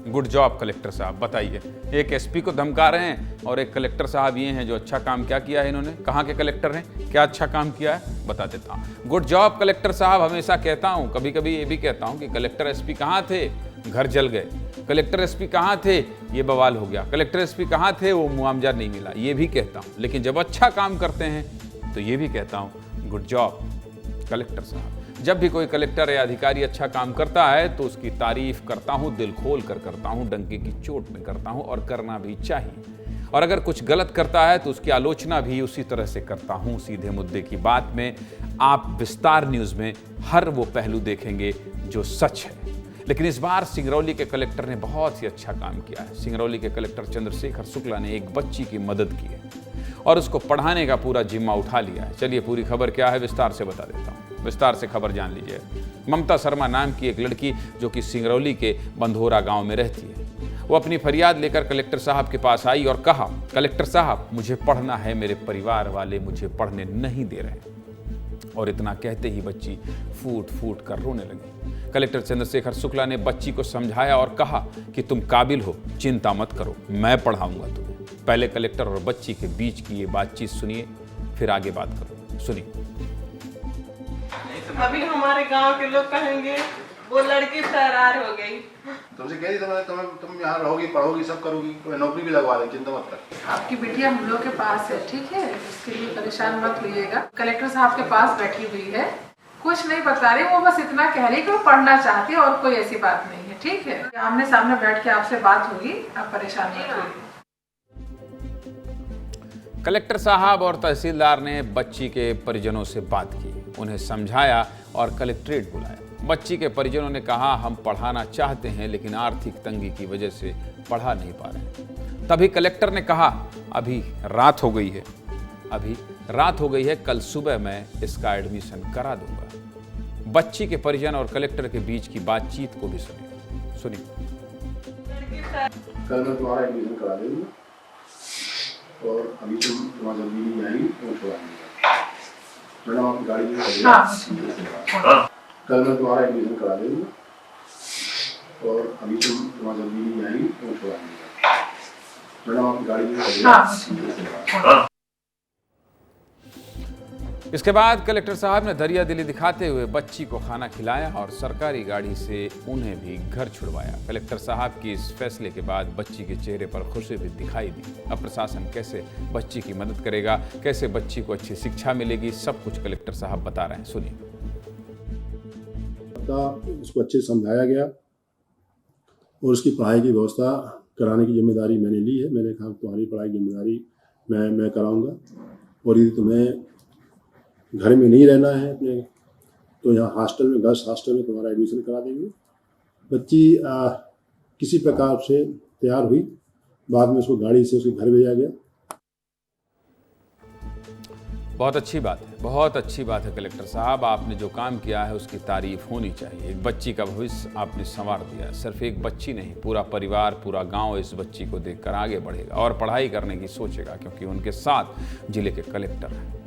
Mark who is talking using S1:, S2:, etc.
S1: Good job collector साहब। बताइए, एक एसपी को धमका रहे हैं और एक कलेक्टर साहब ये हैं जो अच्छा काम क्या किया है इन्होंने। कहाँ के कलेक्टर हैं, क्या अच्छा काम किया है, बता देता हूँ। गुड जॉब कलेक्टर साहब हमेशा कहता हूँ, कभी कभी ये भी कहता हूँ कि कलेक्टर एसपी कहाँ थे, घर जल गए। कलेक्टर एसपी कहाँ थे, ये बवाल हो गया। कलेक्टर एसपी कहाँ थे, वो मुआवजा नहीं मिला, ये भी कहता हूँ। लेकिन जब अच्छा काम करते हैं तो ये भी कहता हूँ गुड जॉब कलेक्टर साहब। जब भी कोई कलेक्टर या अधिकारी अच्छा काम करता है तो उसकी तारीफ करता हूं, दिल खोल कर करता हूं, डंके की चोट में करता हूं, और करना भी चाहिए। और अगर कुछ गलत करता है तो उसकी आलोचना भी उसी तरह से करता हूं, सीधे मुद्दे की बात में। आप विस्तार न्यूज़ में हर वो पहलू देखेंगे जो सच है। लेकिन इस बार सिंगरौली के कलेक्टर ने बहुत ही अच्छा काम किया है। सिंगरौली के कलेक्टर चंद्रशेखर शुक्ला ने एक बच्ची की मदद की है और उसको पढ़ाने का पूरा जिम्मा उठा लिया है। चलिए पूरी खबर क्या है विस्तार से बता देता हूँ, विस्तार से खबर जान लीजिए। ममता शर्मा नाम की एक लड़की जो कि सिंगरौली के बंधोरा गांव में रहती है, वो अपनी फरियाद लेकर कलेक्टर साहब के पास आई और कहा, कलेक्टर साहब मुझे पढ़ना है, मेरे परिवार वाले मुझे पढ़ने नहीं दे रहे। और इतना कहते ही बच्ची फूट फूट कर रोने लगी। कलेक्टर चंद्रशेखर शुक्ला ने बच्ची को समझाया और कहा कि तुम काबिल हो, चिंता मत करो, मैं पढ़ाऊंगा तुम्हें। पहले कलेक्टर और बच्ची के बीच की ये बातचीत सुनिए, फिर आगे बात करो। सुनिए।
S2: अभी हमारे गांव के लोग कहेंगे वो लड़की फरार हो गई।
S3: तुमसे कह दी तुम यहाँ रहोगी, पढ़ोगी, सब करोगी, तुम्हें नौकरी भी लगवा दें, चिंता मत कर।
S4: आपकी बिटिया हम लोग के पास है, ठीक है, इसके लिए परेशान मत होइएगा। कलेक्टर साहब के पास बैठी हुई है, कुछ नहीं बता रही, वो बस इतना कह रही कि वो पढ़ना चाहती है और कोई ऐसी बात नहीं है, ठीक है। आमने सामने बैठ के आपसे बात होगी, आप परेशान मत होइए।
S1: कलेक्टर साहब और तहसीलदार ने बच्ची के परिजनों से बात की, उन्हें समझाया और कलेक्ट्रेट बुलाया। बच्ची के परिजनों ने कहा, हम पढ़ाना चाहते हैं लेकिन आर्थिक तंगी की वजह से पढ़ा नहीं पा रहे। तभी कलेक्टर ने कहा, अभी रात हो गई है, कल सुबह मैं इसका एडमिशन करा दूंगा। बच्ची के परिजन और कलेक्टर के बीच की बातचीत को भी सुनिए।
S3: कल मैं तुम्हारा एडमिशन करा दूंगा और अभी तुम्हारा जल्दी नहीं आएगी तो छोड़ा दूंगा। मैडम आपकी गाड़ी में कल मैं तुम्हारा एडमिशन करा दूंगा और अभी तुम्हारा जल्दी नहीं आएगी तो छोड़ा दूंगा। मैडम आपकी गाड़ी में
S1: इसके बाद कलेक्टर साहब ने दरिया दिली दिखाते हुए बच्ची को खाना खिलाया और सरकारी गाड़ी से उन्हें भी घर छुड़वाया। कलेक्टर साहब की इस फैसले के बाद बच्ची के चेहरे पर खुशी भी दिखाई दी। अब प्रशासन कैसे बच्ची की मदद करेगा, कैसे बच्ची को अच्छी शिक्षा मिलेगी, सब कुछ कलेक्टर साहब बता रहे हैं, सुनिए।
S5: उसको अच्छे से समझाया गया और उसकी पढ़ाई की व्यवस्था कराने की जिम्मेदारी मैंने ली है। मैंने कहा तुम्हारी पढ़ाई की जिम्मेदारी मैं कराऊंगा और यदि तुम्हें घर में नहीं रहना है अपने, तो यहाँ हॉस्टल में, गर्ल्स हॉस्टल में तुम्हारा एडमिशन करा देंगे। बच्ची किसी प्रकार से तैयार हुई, बाद में उसको गाड़ी से उसके घर भेजा गया।
S1: बहुत अच्छी बात है, बहुत अच्छी बात है कलेक्टर साहब, आपने जो काम किया है उसकी तारीफ होनी चाहिए। एक बच्ची का भविष्य आपने संवार दिया। सिर्फ एक बच्ची नहीं, पूरा परिवार, पूरा गांव इस बच्ची को देखकर आगे बढ़ेगा और पढ़ाई करने की सोचेगा, क्योंकि उनके साथ जिले के कलेक्टर हैं।